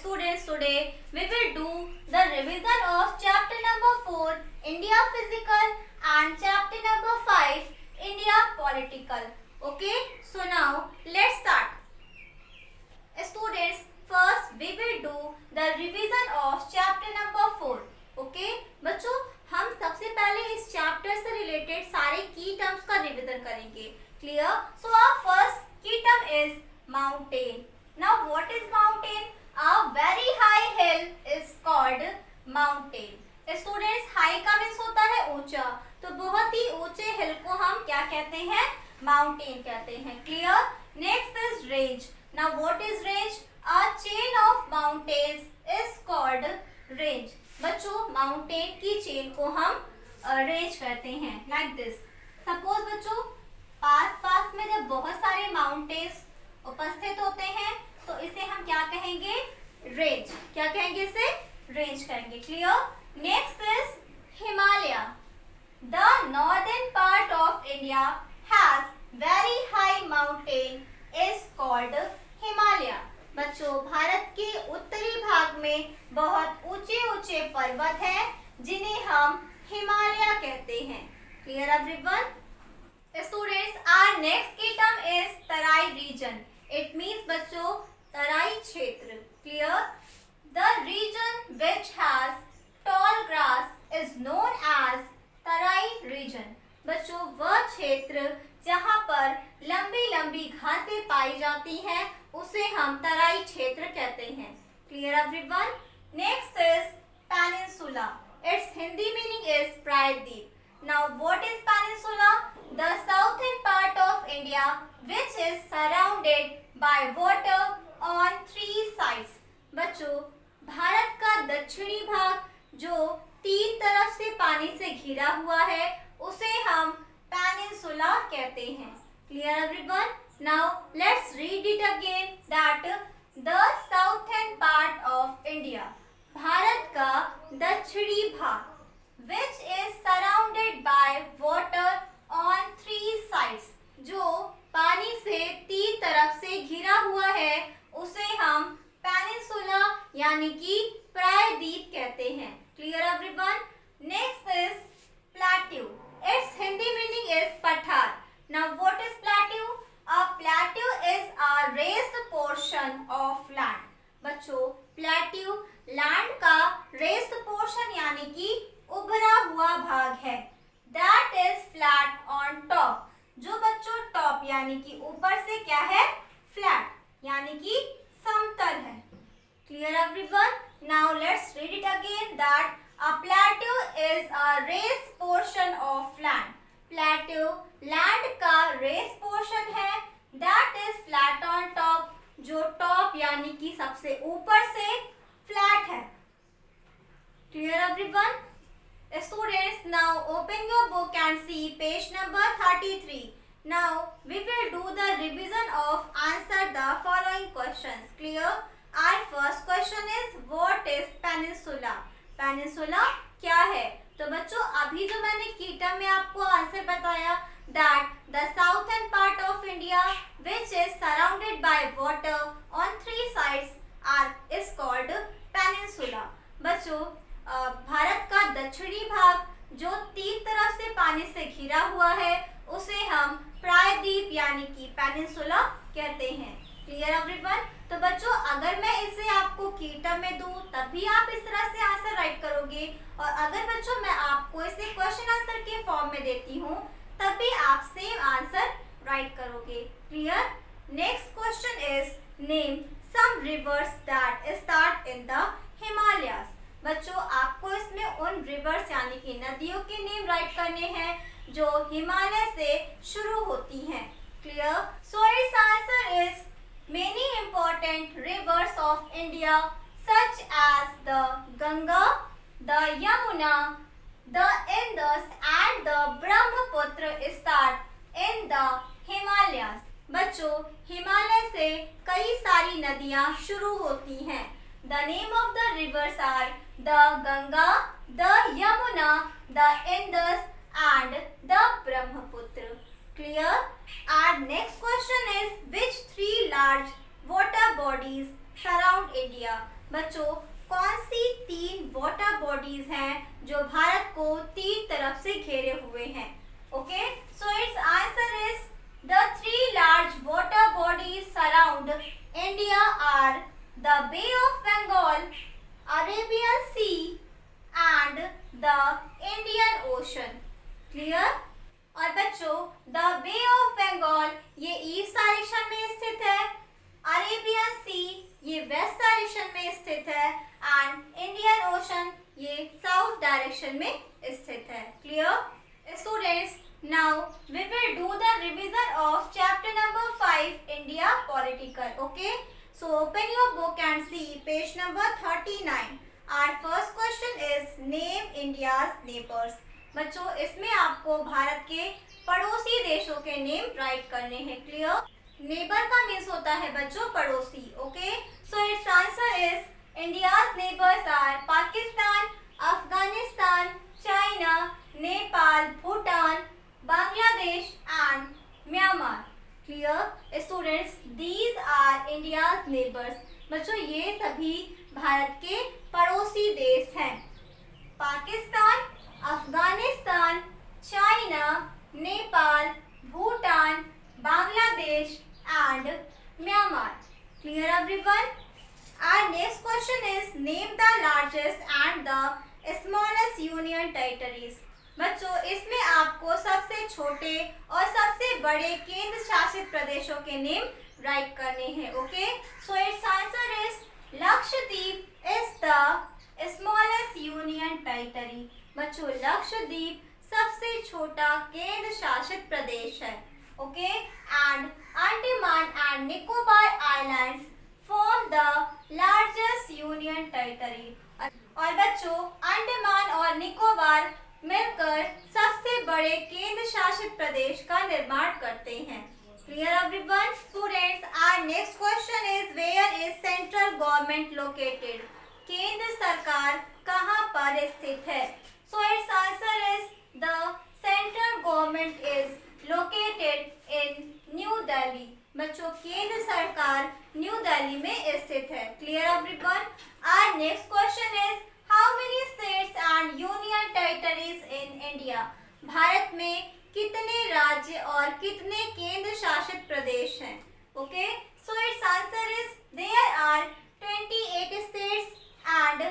Students, today we will do the revision of chapter number 4 India Physical and chapter number 5 India Political. Okay, so now let's start. Students, first we will do the revision of chapter number 4. Okay, बच्चों हम सबसे पहले इस chapter से related सारे की terms का revision करेंगे. Clear? So our first key term is mountain. Now what is mountain? A very high hill is called mountain. Students, high का मीन्स होता है ऊंचा, तो बहुत ही ऊंचे हिल को हम क्या कहते हैं? माउंटेन कहते हैं. Clear? Next is range. Now what is range? A chain of mountains is called range. बच्चों माउंटेन की चेन को हम रेंज कहते हैं. Like this. सपोज बच्चों पास में जब बहुत सारे माउंटेन्स उपस्थित होते हैं तो इसे हम क्या कहेंगे? रेंज. क्या कहेंगे इसे? रेंज कहेंगे. Clear? Next is Himalaya. The northern part of India has very high mountain is called Himalaya. बच्चों भारत के उत्तरी भाग में बहुत ऊंचे ऊंचे पर्वत हैं जिन्हें हम हिमालय कहते हैं. Clear everyone? Students, our next key term is Terai region. It means बच्चों तराई क्षेत्र. Clear? The region which has tall grass is known as Terai region. बच्चों वह क्षेत्र जहाँ पर लंबी लंबी घासें पाई जाती हैं उसे हम तराई क्षेत्र कहते हैं. Clear everyone? Next is peninsula. Its Hindi meaning is प्रायद्वीप. Now what is peninsula? The southern part of India which is surrounded by water on three sides. बच्चों भारत का दक्षिणी भाग जो तीन तरफ से पानी से घिरा हुआ है उसे हम पेनिनसुला कहते हैं. Clear everyone? Now let's read it again that the southern part of India. Bharat का दक्षिणी भाग which is surrounded by water on three sides. जो पानी से तीन तरफ से घिरा हुआ है उसे हम पेनिनसुला यानी कि प्रायद्वीप कहते हैं. Clear everyone? Next is plateau. Its Hindi meaning is पठार. Now what is plateau? A plateau is a raised portion of land. बच्चों plateau लैंड का raised portion यानी कि उभरा हुआ भाग है. That is flat on top. जो बच्चों टॉप यानी कि ऊपर से क्या है? फ्लैट यानी कि समतल है. Clear everyone? Now let's read it again that a plateau is a raised portion of land. Plateau land का raised portion है. That is flat on top. जो टॉप यानी कि सबसे ऊपर से फ्लैट है. Clear everyone? Students, now open your book and see page number 33. Now we will do the revision of answer the following questions. Clear? Our first question is what is peninsula? Peninsula क्या है? तो बच्चों अभी जो मैंने की term में आपको आंसर बताया that the southern part of India which is surrounded by water on three sides is called peninsula. बच्चों भारत का दक्षिणी भाग जो तीन तरफ से पानी से घिरा हुआ है उसे हम प्रायद्वीप यानी कि पेनिनसुला कहते हैं. Clear everyone? तो बच्चों अगर मैं इसे आपको की टर्म में दूं तब भी आप इस तरह से आंसर राइट करोगे और अगर बच्चों मैं आपको इसे क्वेश्चन आंसर के फॉर्म में देती हूँ तब भी आप सेम आंसर राइट करोगे. Clear? Next question is name some rivers that start in the Himalayas. बच्चों आपको इसमें उन रिवर्स यानी कि नदियों के नेम राइट करने हैं जो हिमालय से शुरू होती हैं. Clear? So it's answer is many important rivers of India such as the Ganga, the Yamuna, the Indus and the Brahmaputra start in the Himalayas. बच्चों हिमालय से कई सारी नदियां शुरू होती हैं. The name of the rivers are the Ganga, the Yamuna, the Indus and the Brahmaputra. Clear? Our next question is which three large water bodies surround India? बच्चों कौन सी 3 वाटर बॉडीज हैं जो भारत को 3 तरफ से घेरे हुए हैं? Okay, so it's answer is the 3 large water bodies surround India are the Bay of Bengal, Arabian Sea and the Indian Ocean. Clear? और बच्चों द बे ऑफ बंगाल ये ईस्ट डायरेक्शन में स्थित है, अरेबियन सी ये वेस्ट डायरेक्शन में स्थित है एंड इंडियन ओशन ये साउथ डायरेक्शन में स्थित है. Clear students? Now we will do the revision of chapter number 5 India political. Okay, so open your book and see page number 39. Our first question is name India's neighbours. बच्चों इसमें आपको भारत के पड़ोसी देशों के नेम राइट करने हैं. Clear? Neighbour का मीन्स होता है बच्चों पड़ोसी. Okay, so it's answer is India's neighbours are Pakistan, Afghanistan, China, Nepal, Bhutan, Bangladesh and Myanmar. Clear students? These are India's neighbours. बच्चों ये सभी भारत के पड़ोसी देश हैं. Pakistan, Afghanistan, China, Nepal, Bhutan, Bangladesh and Myanmar. Clear everyone? Our next question is name the largest and the smallest union territories. बच्चों इसमें आपको सबसे छोटे और सबसे बड़े केंद्र शासित प्रदेशों के नेम राइट करने हैं. Okay, so it's answer is Lakshadweep is the smallest union territory. बच्चों लक्षद्वीप सबसे छोटा केंद्र शासित प्रदेश है. Okay, and Andaman and Nicobar islands form the largest union territory. और बच्चों अंडमान और निकोबार मिलकर सबसे बड़े केंद्र शासित प्रदेश का निर्माण करते हैं. Clear everyone? Students our next question is where is central government located. केंद्र सरकार कहाँ पर स्थित है? So its answer is the central government is located in New Delhi. बच्चों केंद्र सरकार न्यू दिल्ली में स्थित है. Clear everyone? Our next question is how many states and union territories in India? Bharat में कितने राज्य और कितने केंद्र शासित प्रदेश हैं? Okay, so its answer is there are 28 states and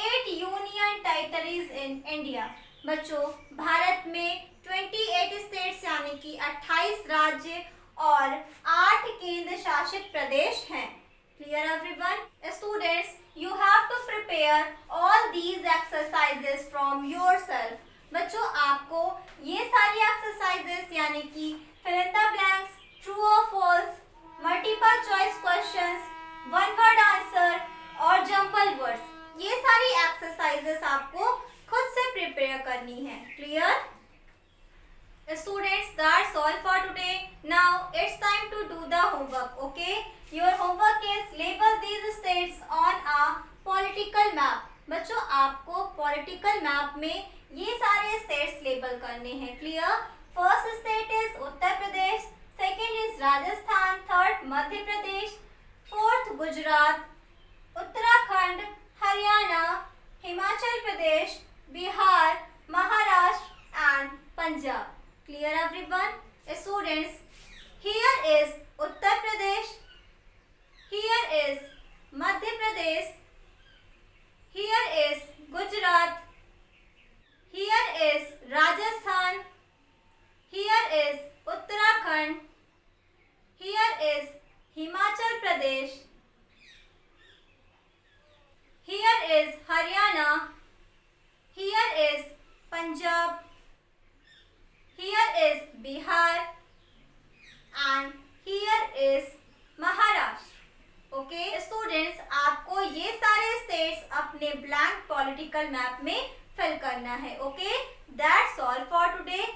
8 union territories in India. बच्चों भारत में 28 स्टेट्स यानी कि 28 राज्य और 8 केंद्र शासित प्रदेश हैं. Clear everyone? Students you have to prepare all these exercises from yourself. बच्चों आपको ये सारी एक्सरसाइजेस यानी कि fill in the blanks, true और false, multiple choice questions, one word answer और जंपल वर्ड्स, ये सारी एक्सरसाइजेस आपको खुद से प्रिपेयर करनी है. Clear? Students that's all for today. Now it's time to do the homework. Okay, your homework is label these states on a political map. बच्चों आपको पॉलिटिकल मैप में ये सारे स्टेट्स लेबल करने हैं. Clear? First state is Uttar Pradesh, second is Rajasthan, third Madhya Pradesh, fourth Gujarat, Uttarakhand, Haryana, Himachal Pradesh, Bihar, Maharashtra and Punjab. Clear everyone? Students here is Uttar Pradesh, here is Madhya Pradesh, here is Gujarat, here is Rajasthan, here is Uttarakhand, here is Himachal Pradesh, here is Haryana, here is Punjab, here is Bihar and here is Maharashtra. Okay students, आपको ये सारे states अपने blank political map में fill करना है. Okay, that's all for today.